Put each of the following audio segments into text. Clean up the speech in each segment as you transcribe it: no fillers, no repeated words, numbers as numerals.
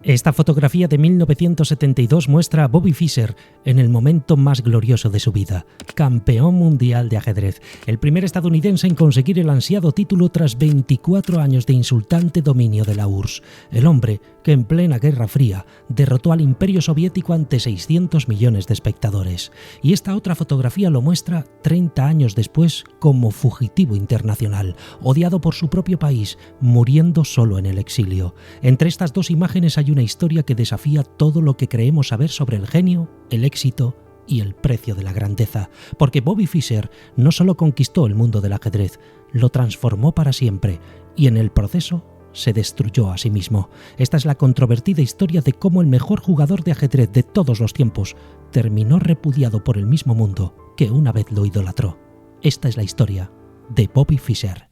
Esta fotografía de 1972 muestra a Bobby Fischer en el momento más glorioso de su vida, campeón mundial de ajedrez, el primer estadounidense en conseguir el ansiado título tras 24 años de insultante dominio de la URSS, el hombre que en plena Guerra Fría derrotó al Imperio Soviético ante 600 millones de espectadores. Y esta otra fotografía lo muestra 30 años después como fugitivo internacional, odiado por su propio país, muriendo solo en el exilio. Entre estas dos imágenes hay una historia que desafía todo lo que creemos saber sobre el genio, el éxito y el precio de la grandeza, porque Bobby Fischer no solo conquistó el mundo del ajedrez, lo transformó para siempre y en el proceso se destruyó a sí mismo. Esta es la controvertida historia de cómo el mejor jugador de ajedrez de todos los tiempos terminó repudiado por el mismo mundo que una vez lo idolatró. Esta es la historia de Bobby Fischer.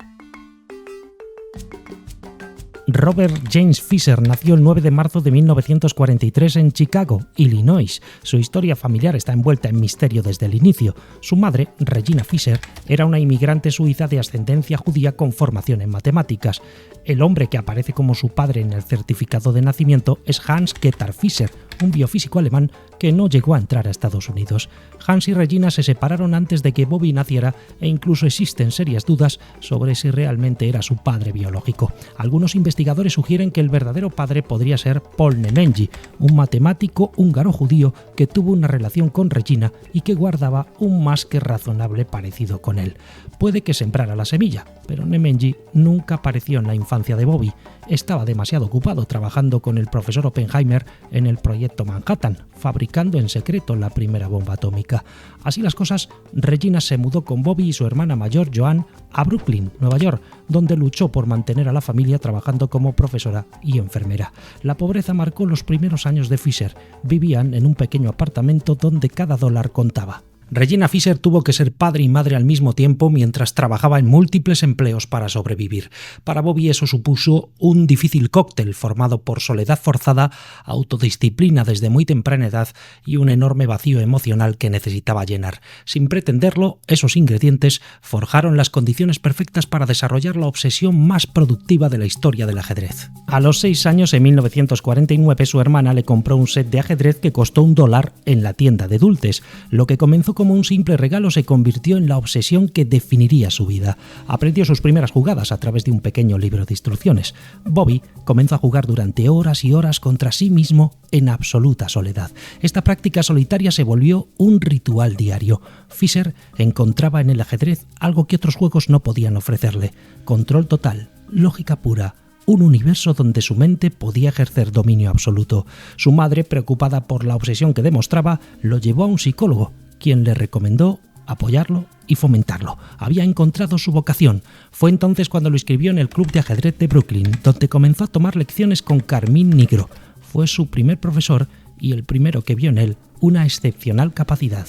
Robert James Fischer nació el 9 de marzo de 1943 en Chicago, Illinois. Su historia familiar está envuelta en misterio desde el inicio. Su madre, Regina Fischer, era una inmigrante suiza de ascendencia judía con formación en matemáticas. El hombre que aparece como su padre en el certificado de nacimiento es Hans Ketar Fischer, un biofísico alemán que no llegó a entrar a Estados Unidos. Hans y Regina se separaron antes de que Bobby naciera e incluso existen serias dudas sobre si realmente era su padre biológico. Algunos investigadores sugieren que el verdadero padre podría ser Paul Nemenyi, un matemático húngaro-judío que tuvo una relación con Regina y que guardaba un más que razonable parecido con él. Puede que sembrara la semilla, pero Nemenyi nunca apareció en la infancia de Bobby. Estaba demasiado ocupado trabajando con el profesor Oppenheimer en el proyecto Manhattan, fabricando en secreto la primera bomba atómica. Así las cosas, Regina se mudó con Bobby y su hermana mayor, Joan, a Brooklyn, Nueva York, donde luchó por mantener a la familia trabajando como profesora y enfermera. La pobreza marcó los primeros años de Fischer. Vivían en un pequeño apartamento donde cada dólar contaba. Regina Fischer tuvo que ser padre y madre al mismo tiempo mientras trabajaba en múltiples empleos para sobrevivir. Para Bobby eso supuso un difícil cóctel formado por soledad forzada, autodisciplina desde muy temprana edad y un enorme vacío emocional que necesitaba llenar. Sin pretenderlo, esos ingredientes forjaron las condiciones perfectas para desarrollar la obsesión más productiva de la historia del ajedrez. A los 6 años, en 1949, su hermana le compró un set de ajedrez que costó $1 en la tienda de dulces. Lo que comenzó como un simple regalo se convirtió en la obsesión que definiría su vida. Aprendió sus primeras jugadas a través de un pequeño libro de instrucciones. Bobby comenzó a jugar durante horas y horas contra sí mismo en absoluta soledad. Esta práctica solitaria se volvió un ritual diario. Fischer encontraba en el ajedrez algo que otros juegos no podían ofrecerle: control total, lógica pura, un universo donde su mente podía ejercer dominio absoluto. Su madre, preocupada por la obsesión que demostraba, lo llevó a un psicólogo, quien le recomendó apoyarlo y fomentarlo. Había encontrado su vocación. Fue entonces cuando lo inscribió en el Club de Ajedrez de Brooklyn, donde comenzó a tomar lecciones con Carmine Nigro. Fue su primer profesor y el primero que vio en él una excepcional capacidad.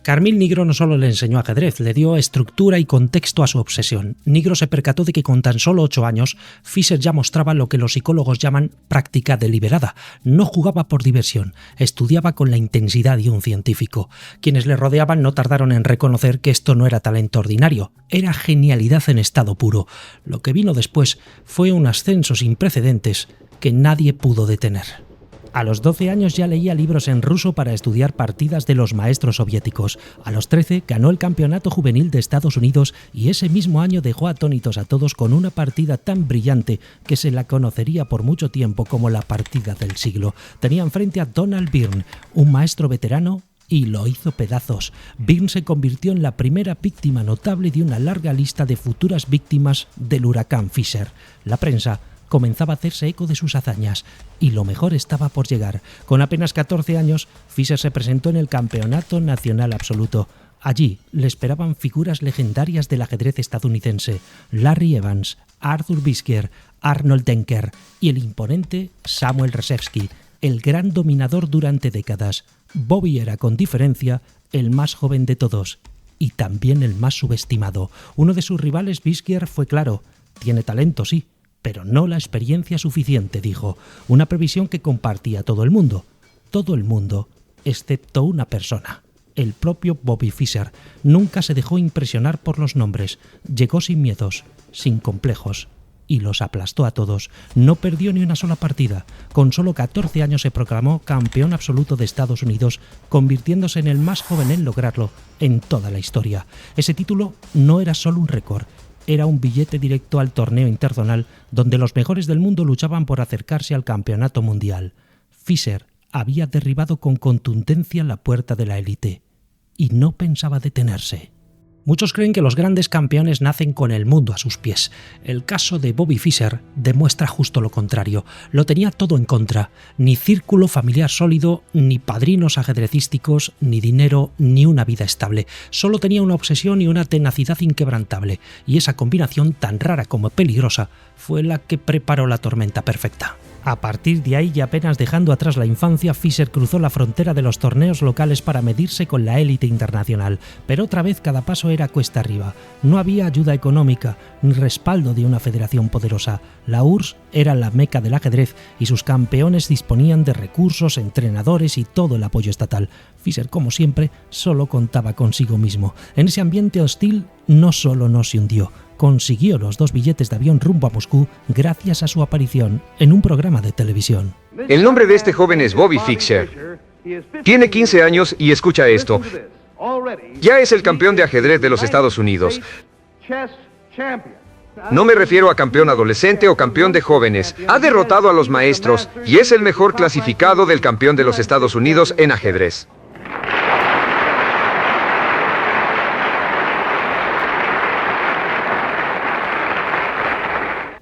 Carmine Nigro no solo le enseñó ajedrez, le dio estructura y contexto a su obsesión. Nigro se percató de que con tan solo 8 años, Fischer ya mostraba lo que los psicólogos llaman práctica deliberada. No jugaba por diversión, estudiaba con la intensidad de un científico. Quienes le rodeaban no tardaron en reconocer que esto no era talento ordinario, era genialidad en estado puro. Lo que vino después fue un ascenso sin precedentes que nadie pudo detener. A los 12 años ya leía libros en ruso para estudiar partidas de los maestros soviéticos. A los 13 ganó el campeonato juvenil de Estados Unidos y ese mismo año dejó atónitos a todos con una partida tan brillante que se la conocería por mucho tiempo como la partida del siglo. Tenía enfrente a Donald Byrne, un maestro veterano, y lo hizo pedazos. Byrne se convirtió en la primera víctima notable de una larga lista de futuras víctimas del huracán Fischer. La prensa comenzaba a hacerse eco de sus hazañas y lo mejor estaba por llegar. Con apenas 14 años, Fischer se presentó en el Campeonato Nacional Absoluto. Allí le esperaban figuras legendarias del ajedrez estadounidense: Larry Evans, Arthur Biskier, Arnold Denker y el imponente Samuel Rzewski, el gran dominador durante décadas. Bobby era, con diferencia, el más joven de todos y también el más subestimado. Uno de sus rivales, Biskier, fue claro: tiene talento, sí, pero no la experiencia suficiente, dijo. Una previsión que compartía todo el mundo, excepto una persona: el propio Bobby Fischer. Nunca se dejó impresionar por los nombres, llegó sin miedos, sin complejos y los aplastó a todos. No perdió ni una sola partida. Con solo 14 años se proclamó campeón absoluto de Estados Unidos, convirtiéndose en el más joven en lograrlo en toda la historia. Ese título no era solo un récord, era un billete directo al torneo interzonal donde los mejores del mundo luchaban por acercarse al campeonato mundial. Fischer había derribado con contundencia la puerta de la élite y no pensaba detenerse. Muchos creen que los grandes campeones nacen con el mundo a sus pies. El caso de Bobby Fischer demuestra justo lo contrario. Lo tenía todo en contra. Ni círculo familiar sólido, ni padrinos ajedrecísticos, ni dinero, ni una vida estable. Solo tenía una obsesión y una tenacidad inquebrantable. Y esa combinación tan rara como peligrosa fue la que preparó la tormenta perfecta. A partir de ahí, y apenas dejando atrás la infancia, Fischer cruzó la frontera de los torneos locales para medirse con la élite internacional. Pero otra vez cada paso era cuesta arriba. No había ayuda económica, ni respaldo de una federación poderosa. La URSS era la meca del ajedrez y sus campeones disponían de recursos, entrenadores y todo el apoyo estatal. Fischer, como siempre, solo contaba consigo mismo. En ese ambiente hostil, no solo no se hundió, consiguió los 2 billetes de avión rumbo a Moscú gracias a su aparición en un programa de televisión. El nombre de este joven es Bobby Fischer. Tiene 15 años y escucha esto. Ya es el campeón de ajedrez de los Estados Unidos. No me refiero a campeón adolescente o campeón de jóvenes. Ha derrotado a los maestros y es el mejor clasificado del campeón de los Estados Unidos en ajedrez.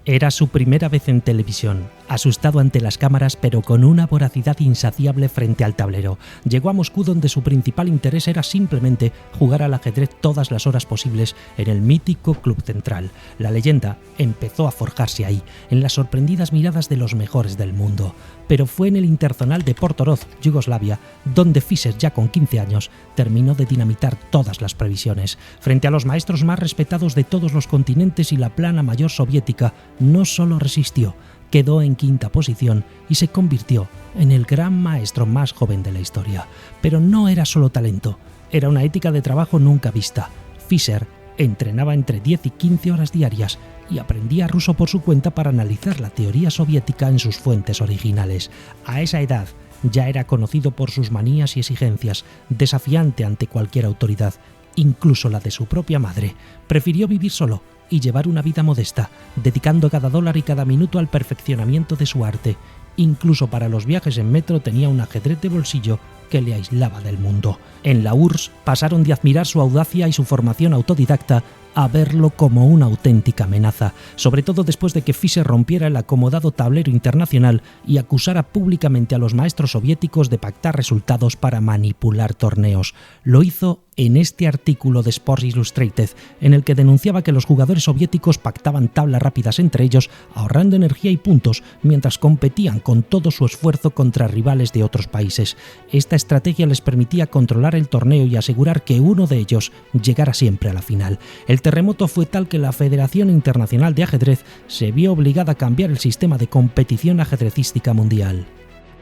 Era su primera vez en televisión, asustado ante las cámaras pero con una voracidad insaciable frente al tablero. Llegó a Moscú donde su principal interés era simplemente jugar al ajedrez todas las horas posibles en el mítico Club Central. La leyenda empezó a forjarse ahí, en las sorprendidas miradas de los mejores del mundo. Pero fue en el Interzonal de Portorozh, Yugoslavia, donde Fischer, ya con 15 años, terminó de dinamitar todas las previsiones. Frente a los maestros más respetados de todos los continentes y la plana mayor soviética, no solo resistió, quedó en 5ª posición y se convirtió en el gran maestro más joven de la historia. Pero no era solo talento, era una ética de trabajo nunca vista. Fischer entrenaba entre 10 y 15 horas diarias y aprendía ruso por su cuenta para analizar la teoría soviética en sus fuentes originales. A esa edad ya era conocido por sus manías y exigencias, desafiante ante cualquier autoridad, incluso la de su propia madre. Prefirió vivir solo y llevar una vida modesta, dedicando cada dólar y cada minuto al perfeccionamiento de su arte. Incluso para los viajes en metro tenía un ajedrez de bolsillo que le aislaba del mundo. En la URSS pasaron de admirar su audacia y su formación autodidacta a verlo como una auténtica amenaza, sobre todo después de que Fischer rompiera el acomodado tablero internacional y acusara públicamente a los maestros soviéticos de pactar resultados para manipular torneos. Lo hizo en este artículo de Sports Illustrated, en el que denunciaba que los jugadores soviéticos pactaban tablas rápidas entre ellos, ahorrando energía y puntos, mientras competían con todo su esfuerzo contra rivales de otros países. Esta estrategia les permitía controlar el torneo y asegurar que uno de ellos llegara siempre a la final. El terremoto fue tal que la Federación Internacional de Ajedrez se vio obligada a cambiar el sistema de competición ajedrecística mundial.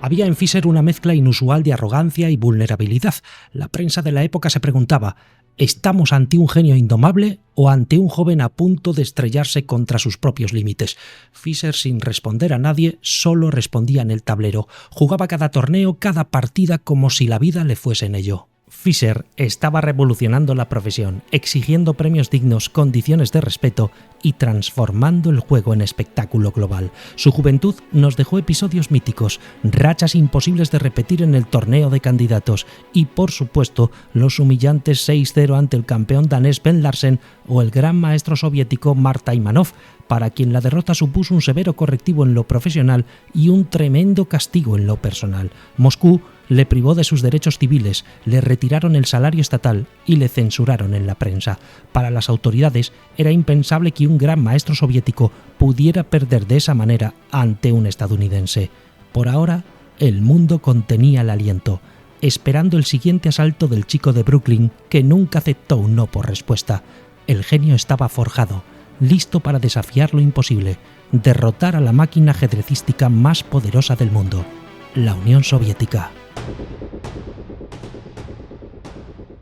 Había en Fischer una mezcla inusual de arrogancia y vulnerabilidad. La prensa de la época se preguntaba: ¿estamos ante un genio indomable o ante un joven a punto de estrellarse contra sus propios límites? Fischer, sin responder a nadie, solo respondía en el tablero. Jugaba cada torneo, cada partida, como si la vida le fuese en ello. Fischer estaba revolucionando la profesión, exigiendo premios dignos, condiciones de respeto y transformando el juego en espectáculo global. Su juventud nos dejó episodios míticos, rachas imposibles de repetir en el torneo de candidatos y, por supuesto, los humillantes 6-0 ante el campeón danés Ben Larsen o el gran maestro soviético Marta Imanov, para quien la derrota supuso un severo correctivo en lo profesional y un tremendo castigo en lo personal. Moscú le privó de sus derechos civiles, le retiraron el salario estatal y le censuraron en la prensa. Para las autoridades era impensable que un gran maestro soviético pudiera perder de esa manera ante un estadounidense. Por ahora, el mundo contenía el aliento, esperando el siguiente asalto del chico de Brooklyn, que nunca aceptó un no por respuesta. El genio estaba forjado, listo para desafiar lo imposible, derrotar a la máquina ajedrecística más poderosa del mundo, la Unión Soviética.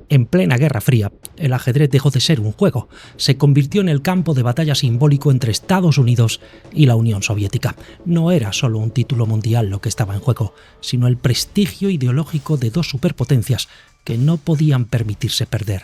En plena Guerra Fría, el ajedrez dejó de ser un juego, se convirtió en el campo de batalla simbólico entre Estados Unidos y la Unión Soviética. No era solo un título mundial lo que estaba en juego, sino el prestigio ideológico de dos superpotencias que no podían permitirse perder.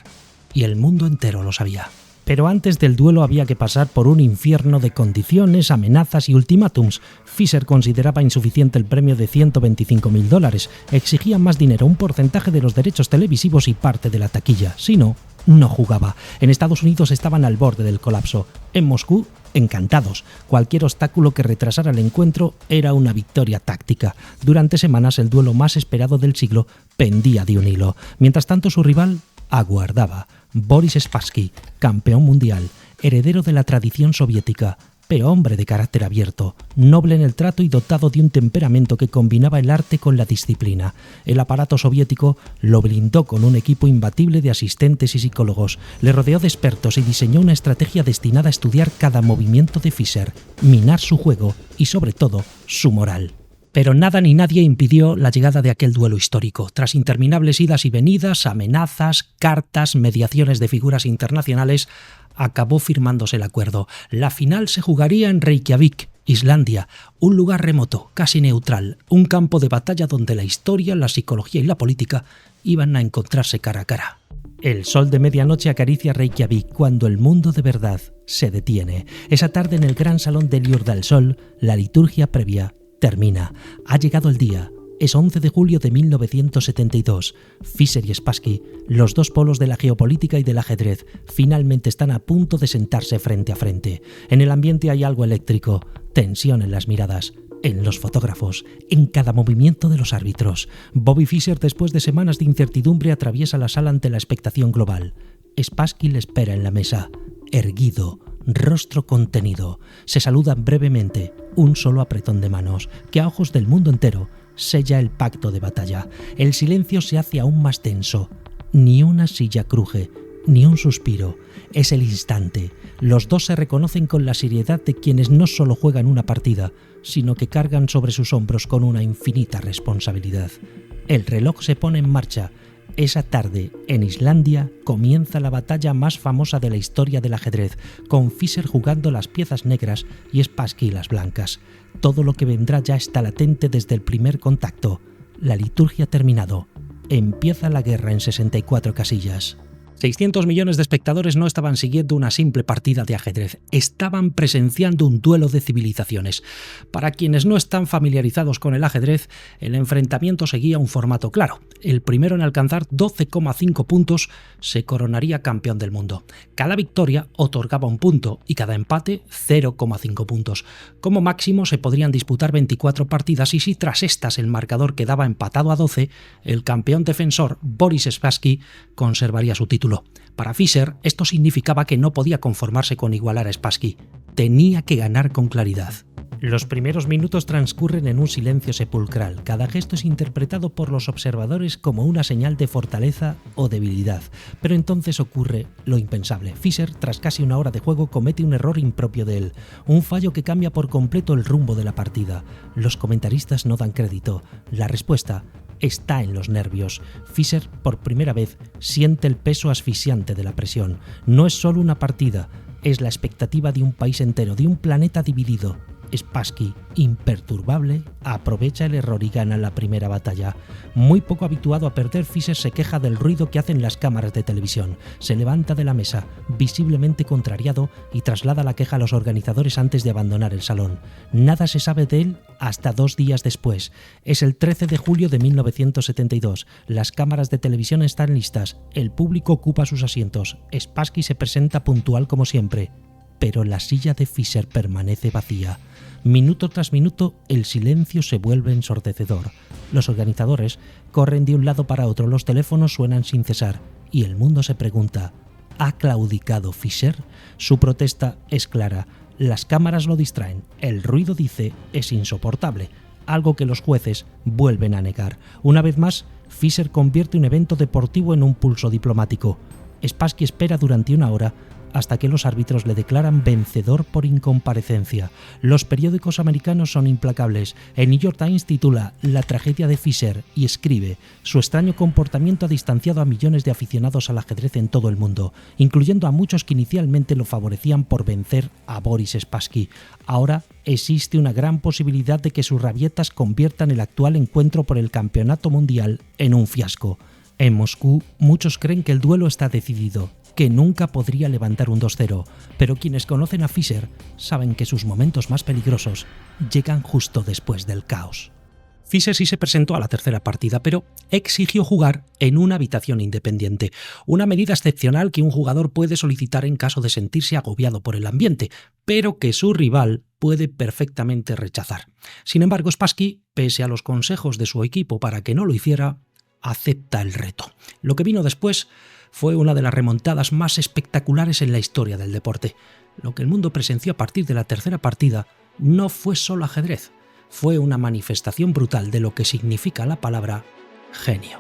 Y el mundo entero lo sabía. Pero antes del duelo había que pasar por un infierno de condiciones, amenazas y ultimátums. Fischer consideraba insuficiente el premio de $125.000, exigía más dinero, un porcentaje de los derechos televisivos y parte de la taquilla. Si no, no jugaba. En Estados Unidos estaban al borde del colapso. En Moscú, encantados. Cualquier obstáculo que retrasara el encuentro era una victoria táctica. Durante semanas el duelo más esperado del siglo pendía de un hilo. Mientras tanto su rival aguardaba. Boris Spassky, campeón mundial, heredero de la tradición soviética, pero hombre de carácter abierto, noble en el trato y dotado de un temperamento que combinaba el arte con la disciplina. El aparato soviético lo blindó con un equipo imbatible de asistentes y psicólogos, le rodeó de expertos y diseñó una estrategia destinada a estudiar cada movimiento de Fischer, minar su juego y, sobre todo, su moral. Pero nada ni nadie impidió la llegada de aquel duelo histórico. Tras interminables idas y venidas, amenazas, cartas, mediaciones de figuras internacionales, acabó firmándose el acuerdo. La final se jugaría en Reykjavik, Islandia, un lugar remoto, casi neutral, un campo de batalla donde la historia, la psicología y la política iban a encontrarse cara a cara. El sol de medianoche acaricia Reykjavik cuando el mundo de verdad se detiene. Esa tarde en el gran salón de Ljúrdarsol, la liturgia previa termina. Ha llegado el día. Es 11 de julio de 1972. Fischer y Spassky, los dos polos de la geopolítica y del ajedrez, finalmente están a punto de sentarse frente a frente. En el ambiente hay algo eléctrico, tensión en las miradas, en los fotógrafos, en cada movimiento de los árbitros. Bobby Fischer, después de semanas de incertidumbre, atraviesa la sala ante la expectación global. Spassky le espera en la mesa, erguido, rostro contenido. Se saludan brevemente, un solo apretón de manos, que a ojos del mundo entero sella el pacto de batalla. El silencio se hace aún más tenso. Ni una silla cruje, ni un suspiro. Es el instante. Los dos se reconocen con la seriedad de quienes no solo juegan una partida, sino que cargan sobre sus hombros con una infinita responsabilidad. El reloj se pone en marcha. Esa tarde, en Islandia, comienza la batalla más famosa de la historia del ajedrez, con Fischer jugando las piezas negras y Spassky las blancas. Todo lo que vendrá ya está latente desde el primer contacto. La liturgia ha terminado. Empieza la guerra en 64 casillas. 600 millones de espectadores no estaban siguiendo una simple partida de ajedrez, estaban presenciando un duelo de civilizaciones. Para quienes no están familiarizados con el ajedrez, el enfrentamiento seguía un formato claro. El primero en alcanzar 12,5 puntos se coronaría campeón del mundo. Cada victoria otorgaba un punto y cada empate 0,5 puntos. Como máximo se podrían disputar 24 partidas y si tras estas el marcador quedaba empatado a 12, el campeón defensor Boris Spassky conservaría su título. Para Fischer, esto significaba que no podía conformarse con igualar a Spassky. Tenía que ganar con claridad. Los primeros minutos transcurren en un silencio sepulcral. Cada gesto es interpretado por los observadores como una señal de fortaleza o debilidad. Pero entonces ocurre lo impensable. Fischer, tras casi una hora de juego, comete un error impropio de él. Un fallo que cambia por completo el rumbo de la partida. Los comentaristas no dan crédito. La respuesta está en los nervios. Fischer, por primera vez, siente el peso asfixiante de la presión. No es solo una partida, es la expectativa de un país entero, de un planeta dividido. Spassky, imperturbable, aprovecha el error y gana la primera batalla. Muy poco habituado a perder, Fischer se queja del ruido que hacen las cámaras de televisión. Se levanta de la mesa, visiblemente contrariado, y traslada la queja a los organizadores antes de abandonar el salón. Nada se sabe de él hasta 2 días después. Es el 13 de julio de 1972. Las cámaras de televisión están listas. El público ocupa sus asientos. Spassky se presenta puntual como siempre. Pero la silla de Fischer permanece vacía. Minuto tras minuto, el silencio se vuelve ensordecedor. Los organizadores corren de un lado para otro, los teléfonos suenan sin cesar, y el mundo se pregunta: ¿ha claudicado Fischer? Su protesta es clara. Las cámaras lo distraen. El ruido, dice, es insoportable, algo que los jueces vuelven a negar. Una vez más, Fischer convierte un evento deportivo en un pulso diplomático. Spassky espera durante 1 hora hasta que los árbitros le declaran vencedor por incomparecencia. Los periódicos americanos son implacables. El New York Times titula La tragedia de Fischer y escribe: su extraño comportamiento ha distanciado a millones de aficionados al ajedrez en todo el mundo, incluyendo a muchos que inicialmente lo favorecían por vencer a Boris Spassky. Ahora existe una gran posibilidad de que sus rabietas conviertan el actual encuentro por el campeonato mundial en un fiasco. En Moscú, muchos creen que el duelo está decidido, que nunca podría levantar un 2-0, pero quienes conocen a Fischer saben que sus momentos más peligrosos llegan justo después del caos. Fischer sí se presentó a la tercera partida, pero exigió jugar en una habitación independiente, una medida excepcional que un jugador puede solicitar en caso de sentirse agobiado por el ambiente, pero que su rival puede perfectamente rechazar. Sin embargo, Spassky, pese a los consejos de su equipo para que no lo hiciera, acepta el reto. Lo que vino después fue una de las remontadas más espectaculares en la historia del deporte. Lo que el mundo presenció a partir de la tercera partida no fue solo ajedrez, fue una manifestación brutal de lo que significa la palabra genio.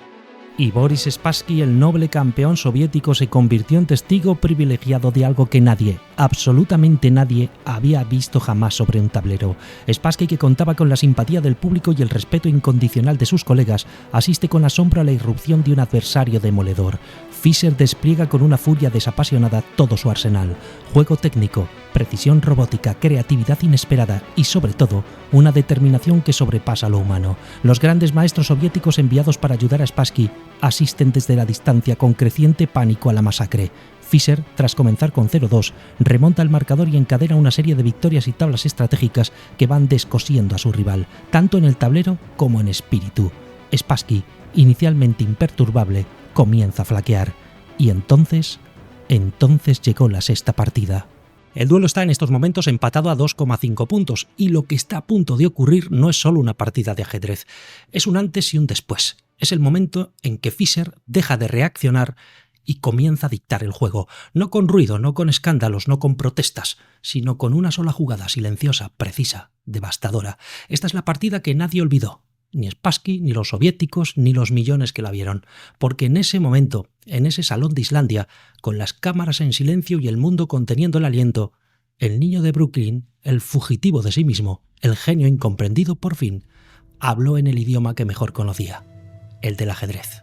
Y Boris Spassky, el noble campeón soviético, se convirtió en testigo privilegiado de algo que nadie, absolutamente nadie, había visto jamás sobre un tablero. Spassky, que contaba con la simpatía del público y el respeto incondicional de sus colegas, asiste con asombro a la irrupción de un adversario demoledor. Fischer despliega con una furia desapasionada todo su arsenal: juego técnico, precisión robótica, creatividad inesperada y, sobre todo, una determinación que sobrepasa lo humano. Los grandes maestros soviéticos enviados para ayudar a Spassky asisten desde la distancia con creciente pánico a la masacre. Fischer, tras comenzar con 0-2, remonta el marcador y encadena una serie de victorias y tablas estratégicas que van descosiendo a su rival, tanto en el tablero como en espíritu. Spassky, inicialmente imperturbable, comienza a flaquear. Y entonces llegó la sexta partida. El duelo está en estos momentos empatado a 2,5 puntos, y lo que está a punto de ocurrir no es solo una partida de ajedrez, es un antes y un después. Es el momento en que Fischer deja de reaccionar y comienza a dictar el juego, no con ruido, no con escándalos, no con protestas, sino con una sola jugada silenciosa, precisa, devastadora. Esta es la partida que nadie olvidó, ni Spassky, ni los soviéticos, ni los millones que la vieron, porque en ese momento, en ese salón de Islandia, con las cámaras en silencio y el mundo conteniendo el aliento, el niño de Brooklyn, el fugitivo de sí mismo, el genio incomprendido por fin, habló en el idioma que mejor conocía, el del ajedrez.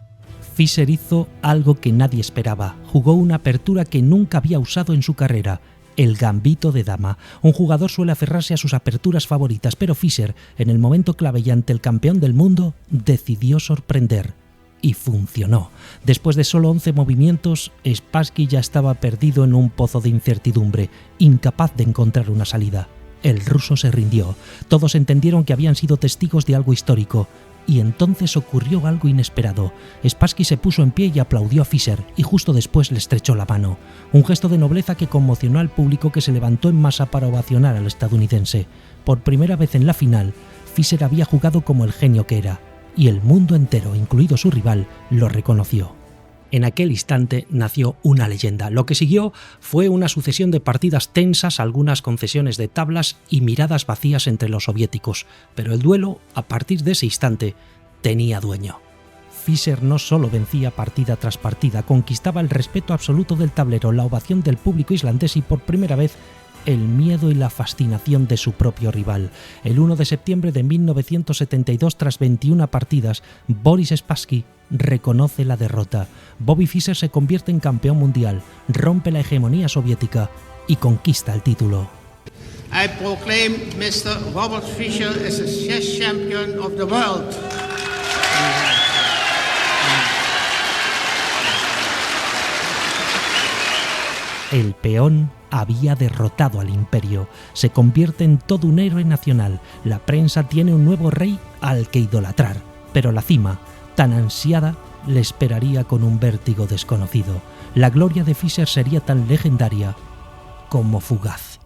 Fischer hizo algo que nadie esperaba, jugó una apertura que nunca había usado en su carrera: el gambito de dama. Un jugador suele aferrarse a sus aperturas favoritas, pero Fischer, en el momento clave y ante el campeón del mundo, decidió sorprender. Y funcionó. Después de solo 11 movimientos, Spassky ya estaba perdido en un pozo de incertidumbre, incapaz de encontrar una salida. El ruso se rindió. Todos entendieron que habían sido testigos de algo histórico. Y entonces ocurrió algo inesperado. Spassky se puso en pie y aplaudió a Fischer, y justo después le estrechó la mano. Un gesto de nobleza que conmocionó al público, que se levantó en masa para ovacionar al estadounidense. Por primera vez en la final, Fischer había jugado como el genio que era, y el mundo entero, incluido su rival, lo reconoció. En aquel instante nació una leyenda. Lo que siguió fue una sucesión de partidas tensas, algunas concesiones de tablas y miradas vacías entre los soviéticos. Pero el duelo, a partir de ese instante, tenía dueño. Fischer no solo vencía partida tras partida, conquistaba el respeto absoluto del tablero, la ovación del público islandés y, por primera vez, el miedo y la fascinación de su propio rival. El 1 de septiembre de 1972, tras 21 partidas, Boris Spassky reconoce la derrota. Bobby Fischer se convierte en campeón mundial, rompe la hegemonía soviética y conquista el título. I proclaim Mr. Robert Fischer as a chess champion of the world. El peón había derrotado al imperio. Se convierte en todo un héroe nacional. La prensa tiene un nuevo rey al que idolatrar. Pero la cima, tan ansiada, le esperaría con un vértigo desconocido. La gloria de Fischer sería tan legendaria como fugaz.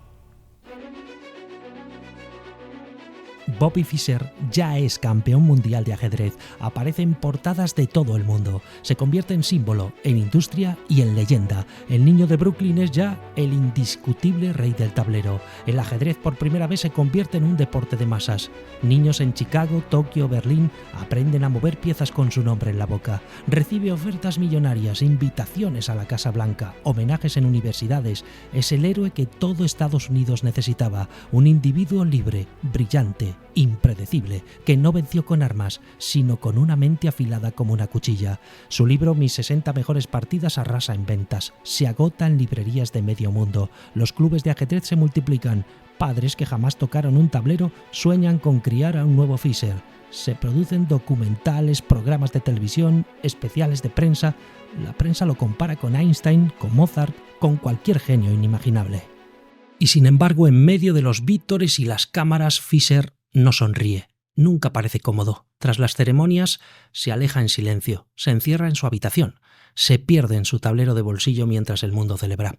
Bobby Fischer ya es campeón mundial de ajedrez, aparece en portadas de todo el mundo, se convierte en símbolo, en industria y en leyenda. El niño de Brooklyn es ya el indiscutible rey del tablero. El ajedrez por primera vez se convierte en un deporte de masas. Niños en Chicago, Tokio, Berlín aprenden a mover piezas con su nombre en la boca. Recibe ofertas millonarias, invitaciones a la Casa Blanca, homenajes en universidades. Es el héroe que todo Estados Unidos necesitaba, un individuo libre, brillante, impredecible, que no venció con armas, sino con una mente afilada como una cuchilla. Su libro Mis 60 mejores partidas arrasa en ventas, se agota en librerías de medio mundo. Los clubes de ajedrez se multiplican. Padres que jamás tocaron un tablero sueñan con criar a un nuevo Fischer. Se producen documentales, programas de televisión, especiales de prensa. La prensa lo compara con Einstein, con Mozart, con cualquier genio inimaginable. Y sin embargo, en medio de los vítores y las cámaras, Fischer no sonríe. Nunca parece cómodo. Tras las ceremonias, se aleja en silencio, se encierra en su habitación, se pierde en su tablero de bolsillo mientras el mundo celebra.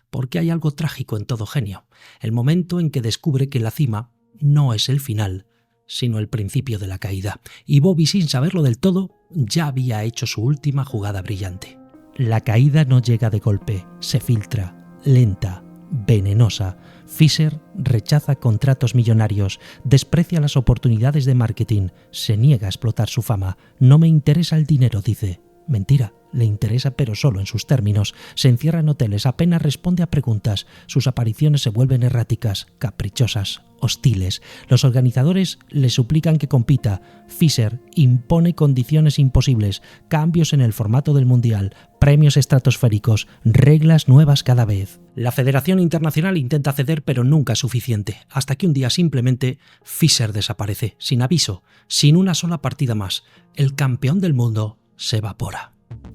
Porque hay algo trágico en todo genio, el momento en que descubre que la cima no es el final, sino el principio de la caída. Y Bobby, sin saberlo del todo, ya había hecho su última jugada brillante. La caída no llega de golpe, se filtra, lenta, venenosa. Fischer rechaza contratos millonarios, desprecia las oportunidades de marketing, se niega a explotar su fama. No me interesa el dinero, dice. Mentira, le interesa pero solo en sus términos. Se encierra en hoteles, apenas responde a preguntas. Sus apariciones se vuelven erráticas, caprichosas, hostiles. Los organizadores le suplican que compita. Fischer impone condiciones imposibles, cambios en el formato del mundial, premios estratosféricos, reglas nuevas cada vez. La Federación Internacional intenta ceder pero nunca es suficiente, hasta que un día simplemente Fischer desaparece, sin aviso, sin una sola partida más. El campeón del mundo se evapora.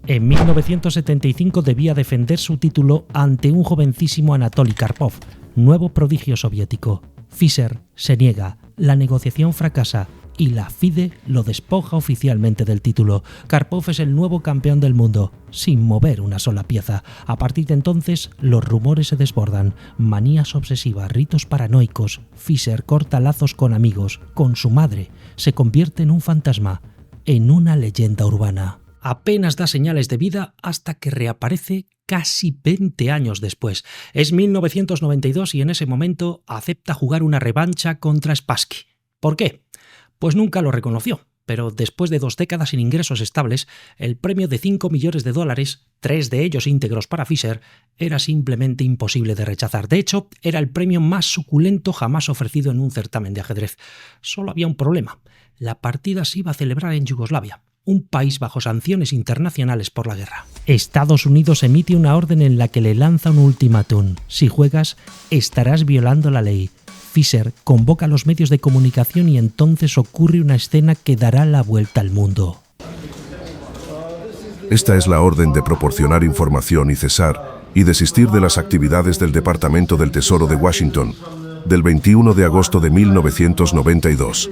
En 1975 debía defender su título ante un jovencísimo Anatoly Karpov, nuevo prodigio soviético. Fischer se niega, la negociación fracasa y la FIDE lo despoja oficialmente del título. Karpov es el nuevo campeón del mundo, sin mover una sola pieza. A partir de entonces, los rumores se desbordan. Manías obsesivas, ritos paranoicos. Fischer corta lazos con amigos, con su madre. Se convierte en un fantasma, en una leyenda urbana. Apenas da señales de vida hasta que reaparece casi 20 años después. Es 1992 y en ese momento acepta jugar una revancha contra Spassky. ¿Por qué? Pues nunca lo reconoció, pero después de 2 décadas sin ingresos estables, el premio de $5 millones, 3 de ellos íntegros para Fischer, era simplemente imposible de rechazar. De hecho, era el premio más suculento jamás ofrecido en un certamen de ajedrez. Solo había un problema. La partida se iba a celebrar en Yugoslavia, un país bajo sanciones internacionales por la guerra. Estados Unidos emite una orden en la que le lanza un ultimátum. Si juegas, estarás violando la ley. Fischer convoca a los medios de comunicación y entonces ocurre una escena que dará la vuelta al mundo. Esta es la orden de proporcionar información y cesar y desistir de las actividades del Departamento del Tesoro de Washington, del 21 de agosto de 1992.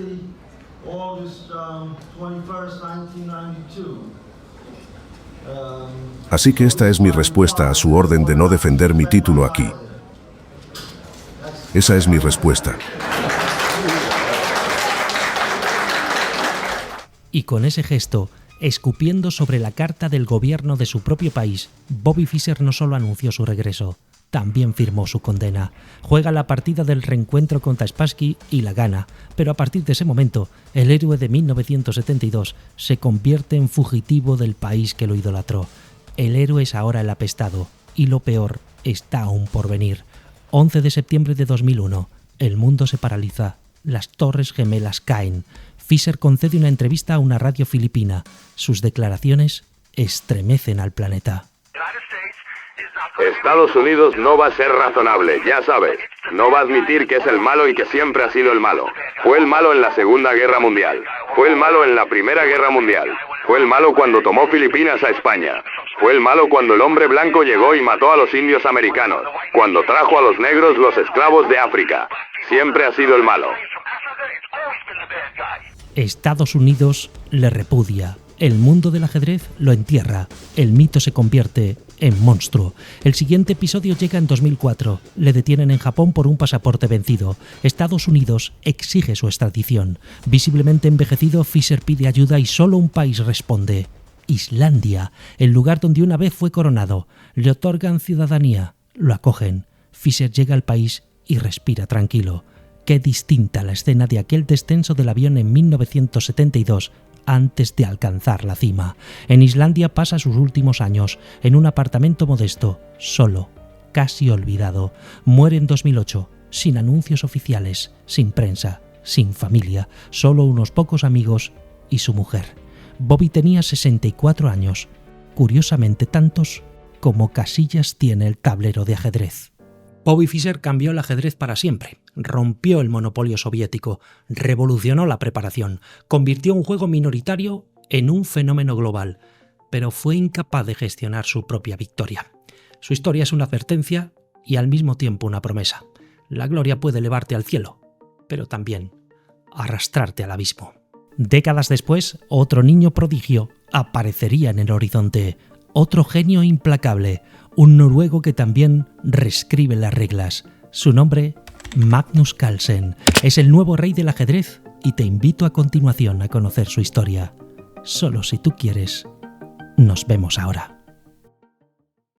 Así que esta es mi respuesta a su orden de no defender mi título aquí. Esa es mi respuesta. Y con ese gesto, escupiendo sobre la carta del gobierno de su propio país, Bobby Fischer no solo anunció su regreso, también firmó su condena. Juega la partida del reencuentro contra Spassky y la gana, pero a partir de ese momento, el héroe de 1972 se convierte en fugitivo del país que lo idolatró. El héroe es ahora el apestado, y lo peor está aún por venir. 11 de septiembre de 2001, el mundo se paraliza, las Torres Gemelas caen. Fischer concede una entrevista a una radio filipina. Sus declaraciones estremecen al planeta. Estados Unidos no va a ser razonable, ya sabes. No va a admitir que es el malo y que siempre ha sido el malo. Fue el malo en la Segunda Guerra Mundial. Fue el malo en la Primera Guerra Mundial. Fue el malo cuando tomó Filipinas a España. Fue el malo cuando el hombre blanco llegó y mató a los indios americanos. Cuando trajo a los negros los esclavos de África. Siempre ha sido el malo. Estados Unidos le repudia. El mundo del ajedrez lo entierra. El mito se convierte en monstruo. El siguiente episodio llega en 2004. Le detienen en Japón por un pasaporte vencido. Estados Unidos exige su extradición. Visiblemente envejecido, Fisher pide ayuda y solo un país responde: Islandia, el lugar donde una vez fue coronado. Le otorgan ciudadanía, lo acogen. Fisher llega al país y respira tranquilo. Qué distinta la escena de aquel descenso del avión en 1972, antes de alcanzar la cima. En Islandia pasa sus últimos años, en un apartamento modesto, solo, casi olvidado. Muere en 2008, sin anuncios oficiales, sin prensa, sin familia, solo unos pocos amigos y su mujer. Bobby tenía 64 años, curiosamente tantos como casillas tiene el tablero de ajedrez. Bobby Fischer cambió el ajedrez para siempre. Rompió el monopolio soviético, revolucionó la preparación, convirtió un juego minoritario en un fenómeno global, pero fue incapaz de gestionar su propia victoria. Su historia es una advertencia y al mismo tiempo una promesa. La gloria puede elevarte al cielo, pero también arrastrarte al abismo. Décadas después, otro niño prodigio aparecería en el horizonte, otro genio implacable, un noruego que también reescribe las reglas. Su nombre, Magnus Carlsen, es el nuevo rey del ajedrez y te invito a continuación a conocer su historia. Solo si tú quieres, nos vemos ahora.